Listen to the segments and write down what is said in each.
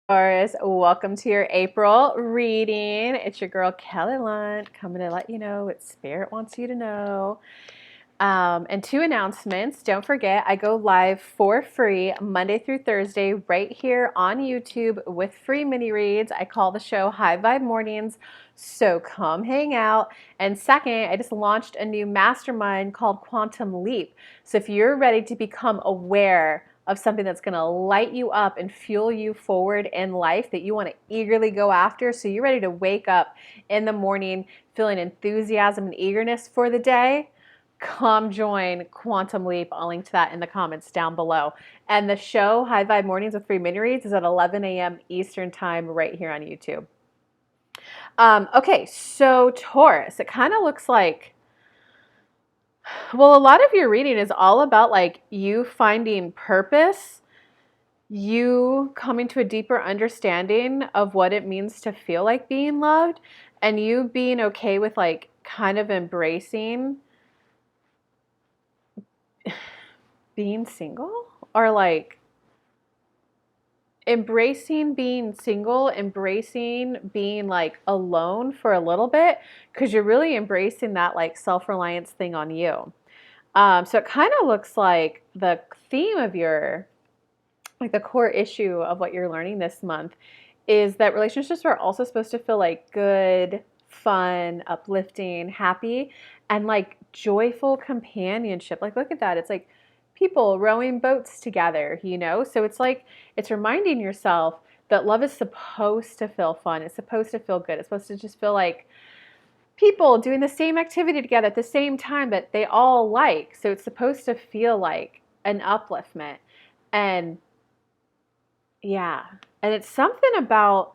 Taurus, welcome to your April reading. It's your girl Kelly Lunt coming to let you know what Spirit wants you to know. And two announcements. Don't forget, I go live for free Monday through Thursday right here on YouTube with free mini reads. I call the show High Vibe Mornings, so come hang out. And second, I just launched a new mastermind called Quantum Leap. So if you're ready to become aware of something that's going to light you up and fuel you forward in life that you want to eagerly go after, so you're ready to wake up in the morning feeling enthusiasm and eagerness for the day, come join Quantum Leap. I'll link to that in the comments down below. And the show, High Vibe Mornings with Free Mini Reads, is at 11 a.m. Eastern Time right here on YouTube. Okay, so Taurus, it kind of looks like, well, a lot of your reading is all about like you finding purpose, you coming to a deeper understanding of what it means to feel like being loved, and you being okay with like kind of embracing being single, or like embracing being single, embracing being like alone for a little bit, because you're really embracing that like self-reliance thing on you. So it kind of looks like the theme of your, like the core issue of what you're learning this month is that relationships are also supposed to feel like good, fun, uplifting, happy, and like joyful companionship. Like, look at that. It's like people rowing boats together, you know? So it's like, it's reminding yourself that love is supposed to feel fun. It's supposed to feel good. It's supposed to just feel like people doing the same activity together at the same time that they all like. So it's supposed to feel like an upliftment. And yeah. And it's something about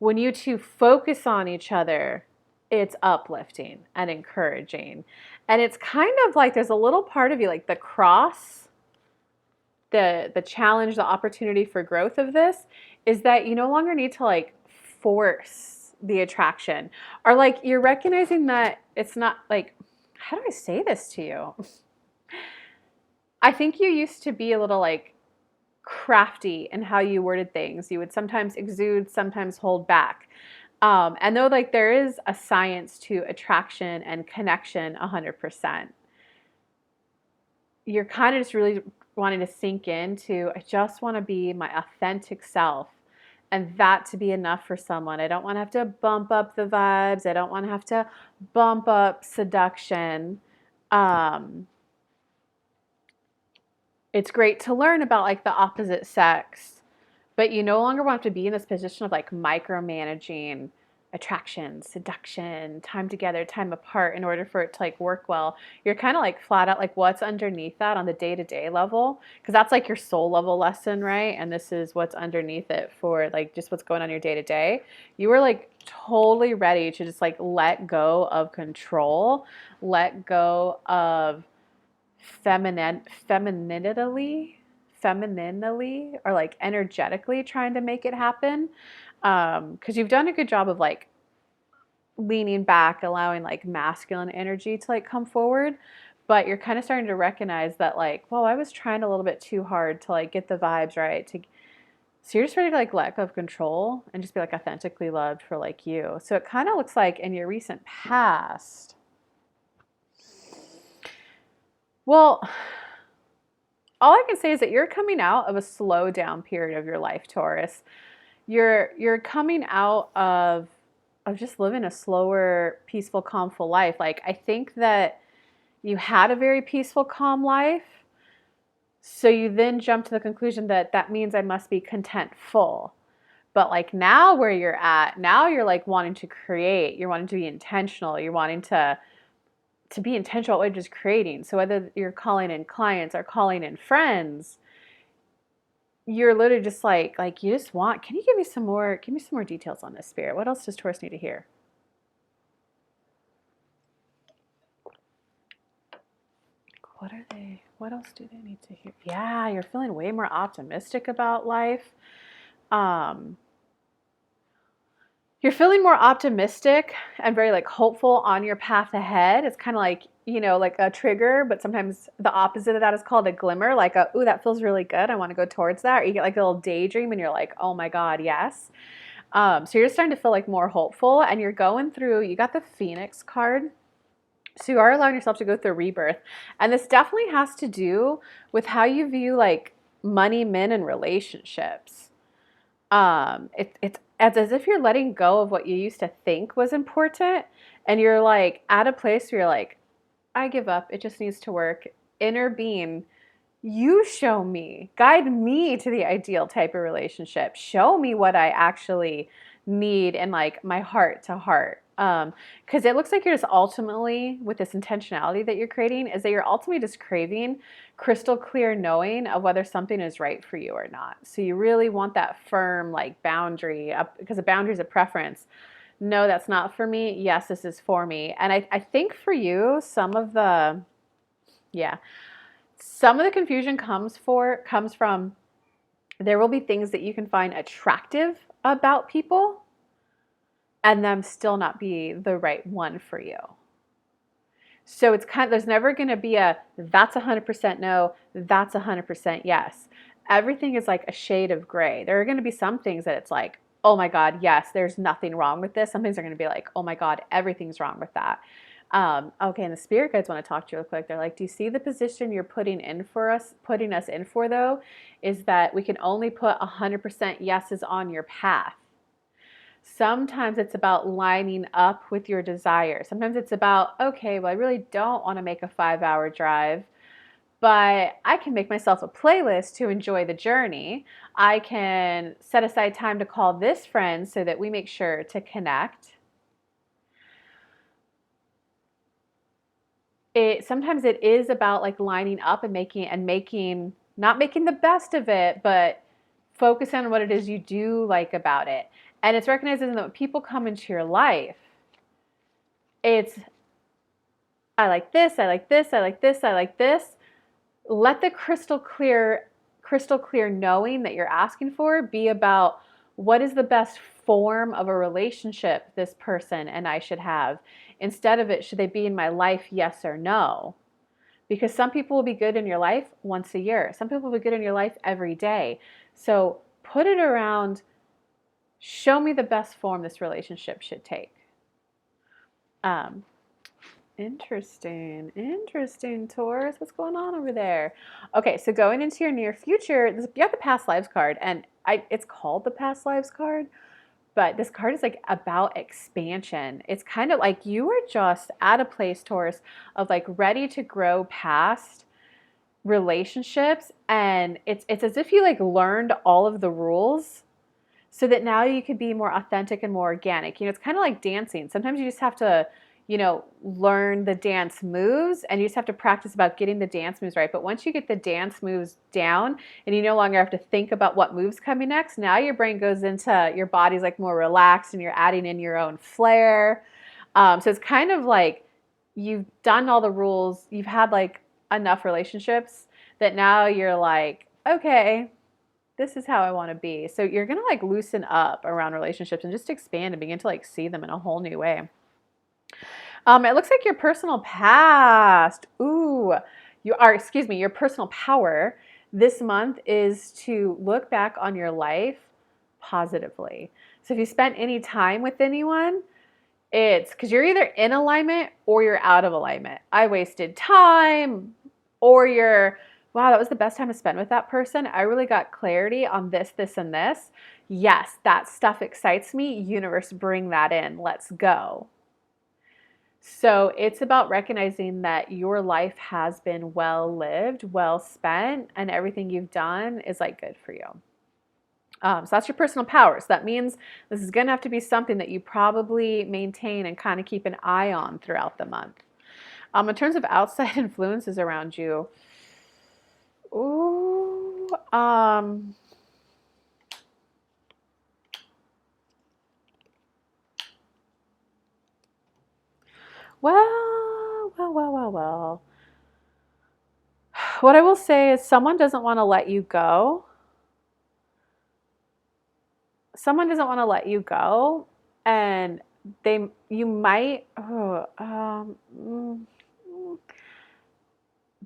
when you two focus on each other, it's uplifting and encouraging. And it's kind of like there's a little part of you, like the cross, the challenge, the opportunity for growth of this is that you no longer need to like force the attraction, or like you're recognizing that it's not like, how do I say this to you? I think you used to be a little like crafty in how you worded things. You would sometimes exude, sometimes hold back. And though like there is a science to attraction and connection 100%, you're kind of just really wanting to sink into, I just want to be my authentic self. And that to be enough for someone. I don't want to have to bump up the vibes. I don't want to have to bump up seduction. Um, it's great to learn about like the opposite sex, but you no longer want to be in this position of like micromanaging attraction, seduction, time together, time apart in order for it to like work well. You're kind of like flat out like what's underneath that on the day-to-day level, because that's like your soul level lesson, right? And this is what's underneath it for like just what's going on your day-to-day. You were like totally ready to just like let go of control, let go of femininely or like energetically trying to make it happen, because you've done a good job of like leaning back, allowing like masculine energy to like come forward, but you're kind of starting to recognize that like, well, I was trying a little bit too hard to like get the vibes right to, so you're just ready to like let go of control and just be like authentically loved for like you. So it kind of looks like in your recent past, well, all I can say is that you're coming out of a slow down period of your life, Taurus. You're coming out of just living a slower, peaceful, calmful life. Like I think that you had a very peaceful, calm life. So you then jump to the conclusion that that means I must be contentful. But like now where you're at, now you're like wanting to create, you're wanting to be intentional, you're wanting to be intentional with just creating. So whether you're calling in clients or calling in friends, you're literally just like you just want, can you give me some more details on this, Spirit? What else does Taurus need to hear? What are they? What else do they need to hear? Yeah, you're feeling way more optimistic about life. Um, you're feeling more optimistic and very like hopeful on your path ahead. It's kind of like, like a trigger, but sometimes the opposite of that is called a glimmer, like ooh, that feels really good. I want to go towards that. Or you get like a little daydream and you're like, oh my God, yes. So you're starting to feel like more hopeful, and you're going through, you got the Phoenix card. So you are allowing yourself to go through rebirth. And this definitely has to do with how you view like money, men, and relationships. It's as if you're letting go of what you used to think was important, and you're like at a place where you're like, I give up. It just needs to work. Inner being, you show me, guide me to the ideal type of relationship. Show me what I actually need in like my heart to heart. Because it looks like you're just ultimately, with this intentionality that you're creating, is that you're ultimately just craving crystal clear knowing of whether something is right for you or not. So you really want that firm like boundary, because a boundary is a preference. No, that's not for me. Yes, this is for me. And I think for you, yeah, some of the confusion comes from there will be things that you can find attractive about people and them still not be the right one for you. So it's there's never going to be that's 100% no, that's 100% yes. Everything is like a shade of gray. There are going to be some things that it's like, oh my God, yes, there's nothing wrong with this. Some things are going to be like, oh my God, everything's wrong with that. Okay, and the spirit guides want to talk to you real quick. They're like, do you see the position you're putting us in for though? Is that we can only put 100% yeses on your path. Sometimes it's about lining up with your desire. Sometimes it's about, okay, well, I really don't want to make a 5-hour drive, but I can make myself a playlist to enjoy the journey. I can set aside time to call this friend so that we make sure to connect. Sometimes it is about like lining up and making not making the best of it, but focus on what it is you do like about it. And it's recognizing that when people come into your life, it's I like this, I like this, I like this, I like this. Let the crystal clear knowing that you're asking for be about what is the best form of a relationship this person and I should have. Instead of it, should they be in my life, yes or no? Because some people will be good in your life once a year. Some people will be good in your life every day. So put it around, show me the best form this relationship should take. Interesting, Taurus. What's going on over there? Okay, so going into your near future, you have the past lives card, and it's called the past lives card, but this card is like about expansion. It's kind of like you are just at a place, Taurus, of like ready to grow past relationships, and it's as if you like learned all of the rules so that now you could be more authentic and more organic. It's kind of like dancing. Sometimes you just have to, learn the dance moves, and you just have to practice about getting the dance moves right. But once you get the dance moves down and you no longer have to think about what moves coming next, now your brain goes into, your body's like more relaxed and you're adding in your own flair. So it's kind of like you've done all the rules, you've had like enough relationships that now you're like, okay, this is how I want to be. So you're going to like loosen up around relationships and just expand and begin to like see them in a whole new way. It looks like your personal past. Your personal power this month is to look back on your life positively. So if you spent any time with anyone, it's because you're either in alignment or you're out of alignment. I wasted time, or wow, that was the best time to spend with that person. I really got clarity on this, this, and this. Yes, that stuff excites me. Universe, bring that in. Let's go. So it's about recognizing that your life has been well lived, well spent, and everything you've done is like good for you. So that's your personal power. So that means this is going to have to be something that you probably maintain and kind of keep an eye on throughout the month. In terms of outside influences around you, well. What I will say is someone doesn't want to let you go. and you might,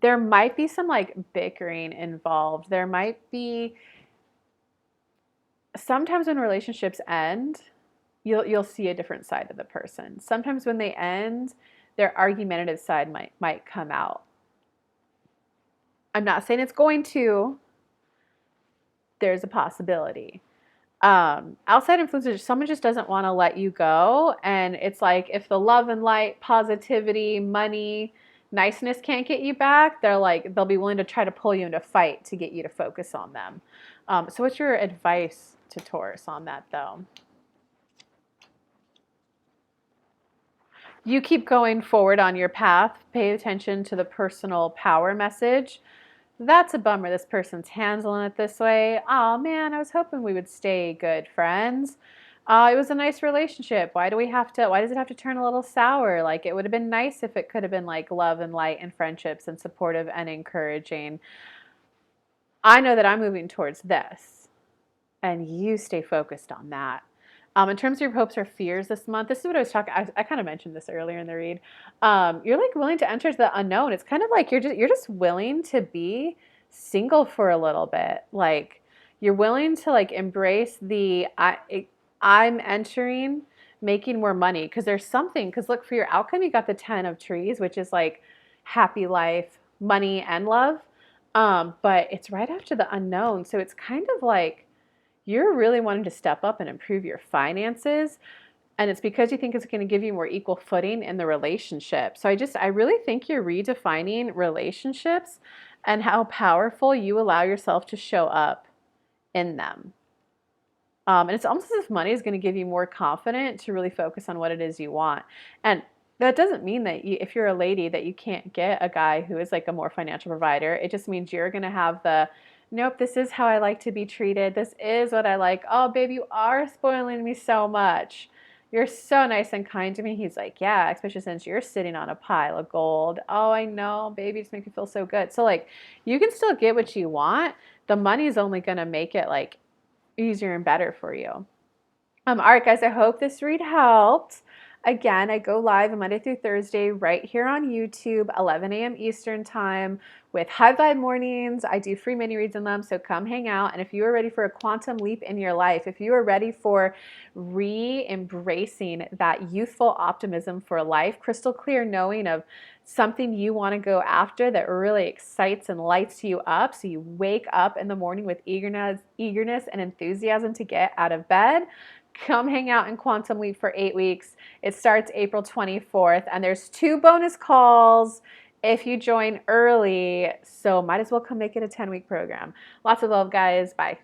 there might be some like bickering involved. There might be sometimes when relationships end, you'll see a different side of the person. Sometimes when they end, their argumentative side might come out. I'm not saying it's going to. There's a possibility. Outside influences, someone just doesn't want to let you go. And it's like if the love and light, positivity, money, niceness can't get you back, they'll be willing to try to pull you into a fight to get you to focus on them. So what's your advice to Taurus on that though? You keep going forward on your path. Pay attention to the personal power message. That's a bummer. This person's handling it this way. Oh man, I was hoping we would stay good friends. It was a nice relationship. Why does it have to turn a little sour? Like it would have been nice if it could have been like love and light and friendships and supportive and encouraging. I know that I'm moving towards this and you stay focused on that. In terms of your hopes or fears this month, this is what I was talking. I kind of mentioned this earlier in the read. You're like willing to enter the unknown. It's kind of like you're just willing to be single for a little bit. Like you're willing to like embrace I'm entering making more money because there's something. Because look, for your outcome, you got the 10 of trees, which is like happy life, money, and love. But it's right after the unknown, so it's kind of like you're really wanting to step up and improve your finances. And it's because you think it's going to give you more equal footing in the relationship. So I really think you're redefining relationships and how powerful you allow yourself to show up in them. And it's almost as if money is going to give you more confidence to really focus on what it is you want. And that doesn't mean that if you're a lady that you can't get a guy who is like a more financial provider. It just means you're going to have nope, this is how I like to be treated. This is what I like. Oh, babe, you are spoiling me so much. You're so nice and kind to me. He's like, yeah, especially since you're sitting on a pile of gold. Oh, I know, baby, just make me feel so good. So like, you can still get what you want. The money is only going to make it like easier and better for you. All right, guys, I hope this read helped. Again, I go live Monday through Thursday right here on YouTube, 11 a.m. Eastern time with High Vibe Mornings. I do free mini reads in them, so come hang out. And if you are ready for a quantum leap in your life, if you are ready for re-embracing that youthful optimism for life, crystal clear knowing of something you want to go after that really excites and lights you up so you wake up in the morning with eagerness and enthusiasm to get out of bed, come hang out in Quantum Leap for 8 weeks. It starts April 24th, and there's 2 bonus calls if you join early, so might as well come make it a 10-week program. Lots of love, guys. Bye.